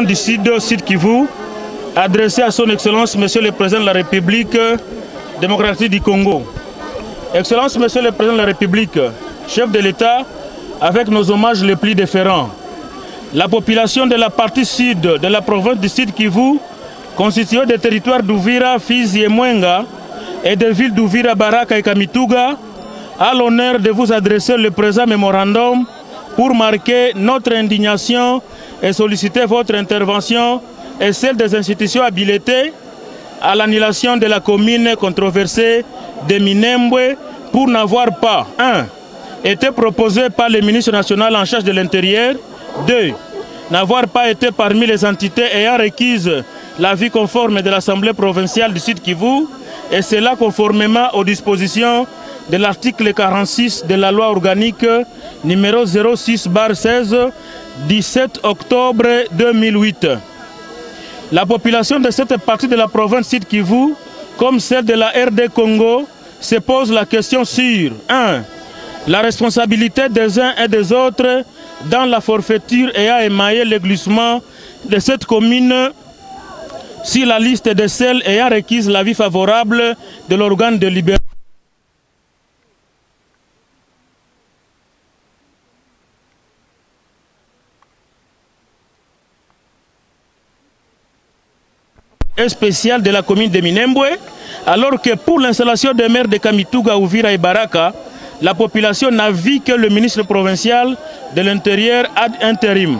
Du Sud Kivu, adressée à son Excellence Monsieur le Président de la République démocratique du Congo. Excellence Monsieur le Président de la République, chef de l'État, avec nos hommages les plus déférents. La population de la partie sud de la province du Sud Kivu, constituée des territoires d'Uvira, Fizi et Mwenga, et des villes d'Uvira, Baraka et Kamituga, a l'honneur de vous adresser le présent mémorandum pour marquer notre indignation et solliciter votre intervention et celle des institutions habilitées à l'annulation de la commune controversée de Minembwe pour n'avoir pas 1. été proposé par le ministre national en charge de l'Intérieur, 2. n'avoir pas été parmi les entités ayant requise l'avis conforme de l'Assemblée provinciale du Sud Kivu, et cela conformément aux dispositions de l'article 46 de la loi organique numéro 06/16 17 octobre 2008. La population de cette partie de la province Sud Kivu, comme celle de la RD Congo, se pose la question sur 1. La responsabilité des uns et des autres dans la forfaiture ayant émaillé le glissement de cette commune sur la liste de celles ayant requis l'avis favorable de l'organe de libération. Spécial de la commune de Minembwe, alors que pour l'installation des maires de Kamituga, Uvira et Baraka, la population n'a vu que le ministre provincial de l'Intérieur ad intérim.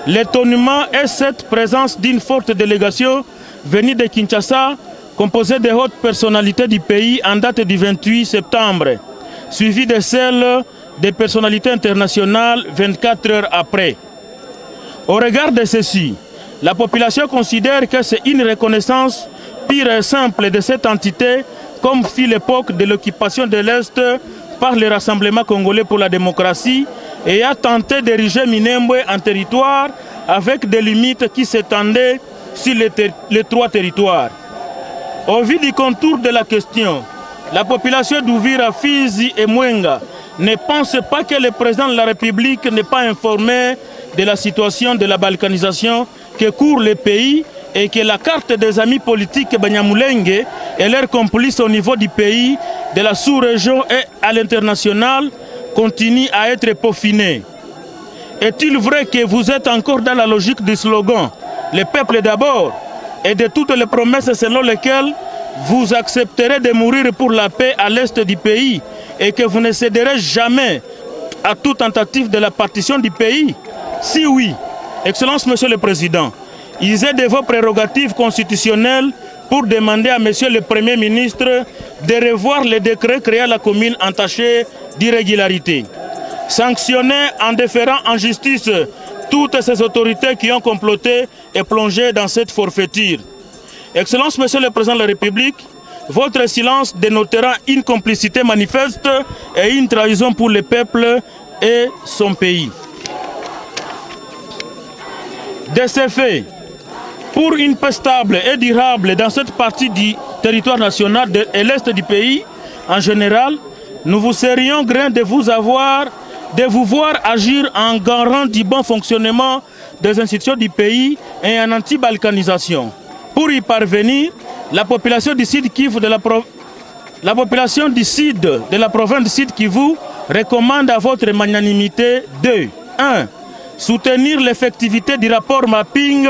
L'étonnement est cette présence d'une forte délégation venue de Kinshasa, composée de hautes personnalités du pays en date du 28 septembre, suivie de celle des personnalités internationales 24 heures après. Au regard de ceci, la population considère que c'est une reconnaissance pure et simple de cette entité, comme fut l'époque de l'occupation de l'Est par le Rassemblement congolais pour la démocratie, et a tenté d'ériger Minembwe en territoire avec des limites qui s'étendaient sur les 3 territoires. Au vu du contour de la question, la population d'Uvira, Fizi et Mwenga ne pense pas que le président de la République n'est pas informé de la situation de la balkanisation que court le pays et que la carte des amis politiques Banyamulenge et leurs complices au niveau du pays, de la sous-région et à l'international continue à être peaufinée. Est-il vrai que vous êtes encore dans la logique du slogan « Le peuple d'abord » et de toutes les promesses selon lesquelles vous accepterez de mourir pour la paix à l'est du pays et que vous ne céderez jamais à toute tentative de la partition du pays? Si oui, Excellence Monsieur le Président, usez de vos prérogatives constitutionnelles pour demander à Monsieur le Premier ministre de revoir le décret créant la commune entachée d'irrégularité. Sanctionner en déférant en justice toutes ces autorités qui ont comploté et plongé dans cette forfaiture. Excellence Monsieur le Président de la République, votre silence dénotera une complicité manifeste et une trahison pour le peuple et son pays. De ces faits, pour une paix stable et durable dans cette partie du territoire national et l'est du pays en général, nous vous serions gré de vous voir agir en garant du bon fonctionnement des institutions du pays et en anti-balkanisation. Pour y parvenir, la population du Sud Kivu de la province du Sud Kivu recommande à votre magnanimité 2. 1. Soutenir l'effectivité du rapport mapping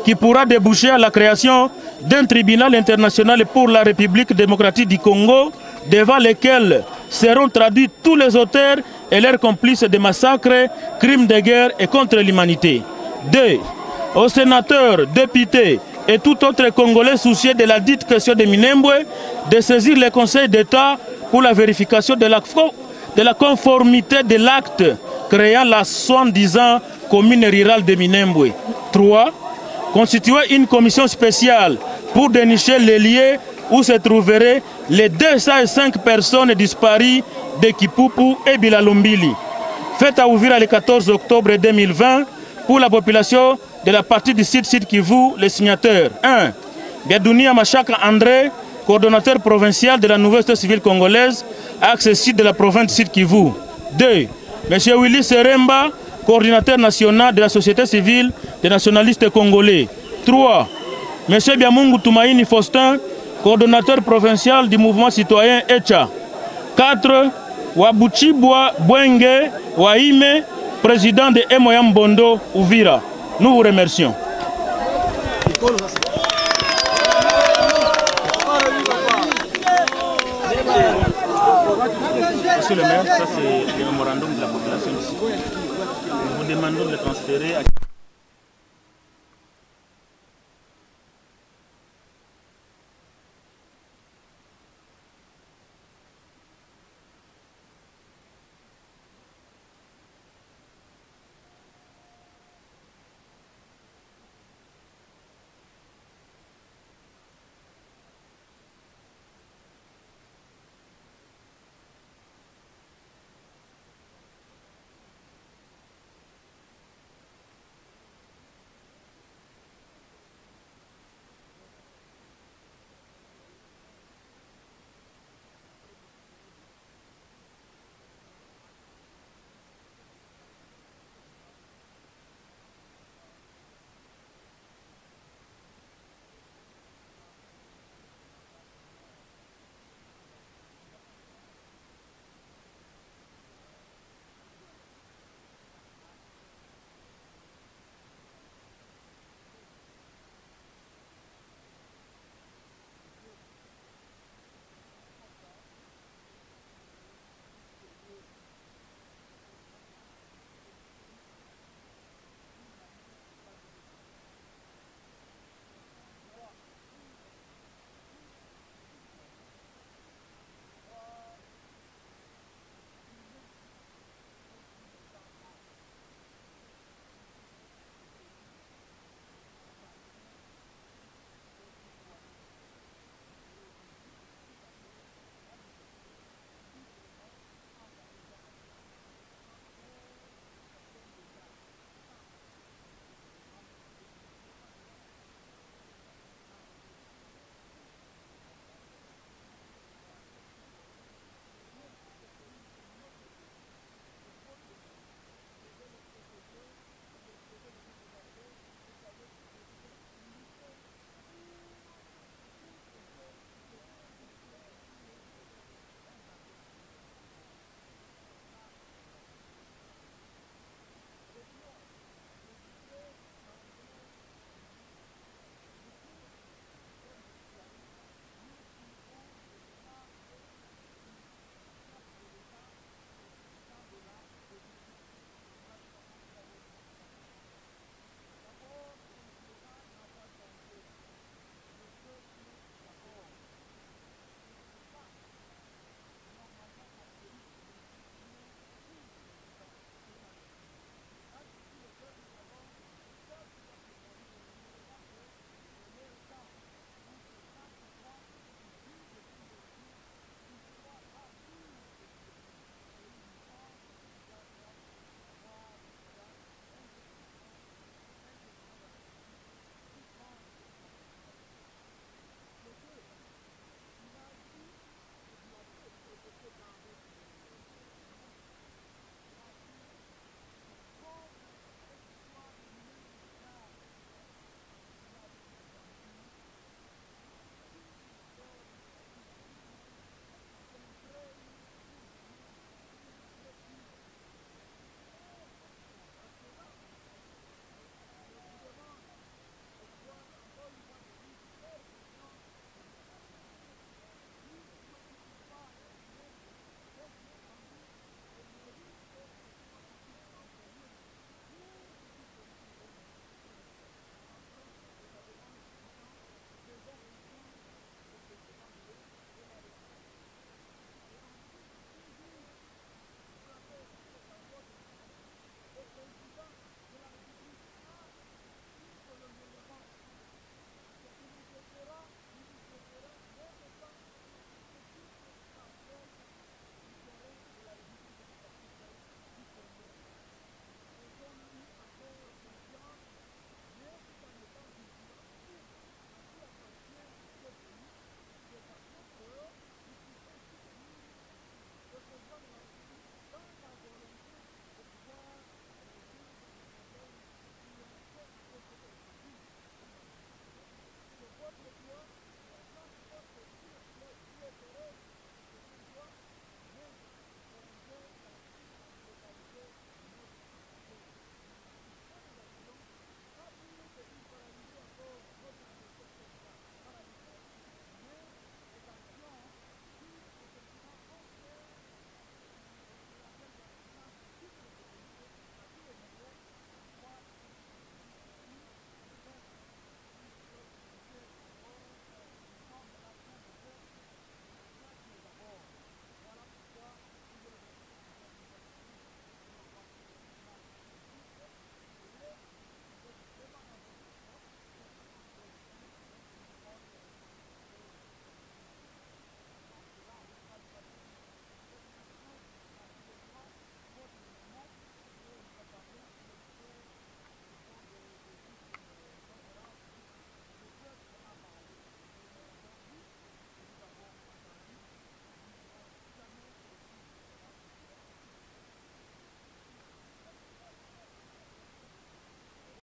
qui pourra déboucher à la création d'un tribunal international pour la République démocratique du Congo, devant lequel seront traduits tous les auteurs et leurs complices de massacres, crimes de guerre et contre l'humanité. 2. Aux sénateurs, députés et tout autre Congolais soucieux de la dite question de Minembwe de saisir le Conseil d'État pour la vérification de la conformité de l'acte créant la soi-disant commune rurale de Minembwe. 3. Constituer une commission spéciale pour dénicher les lieux où se trouveraient les 205 personnes disparues de Kipupu et Bilalombili. Faites à Uvira le 14 octobre 2020 pour la population de la partie du Sud Kivu, les signataires. 1. Biadounia Machaka André, coordonnateur provincial de la nouvelle société civile congolaise, axe sud de la province Sud Kivu. 2. M. Willy Seremba, coordinateur national de la société civile des nationalistes congolais. 3. M. Biamungu Tumaini Faustin, coordonnateur provincial du mouvement citoyen ECHA. 4. Wabuchibwa Bwenge Waime, président de Emoyambondo Uvira. Nous vous remercions. Monsieur le maire, ça c'est le mémorandum de la population d'ici. Nous vous demandons de le transférer à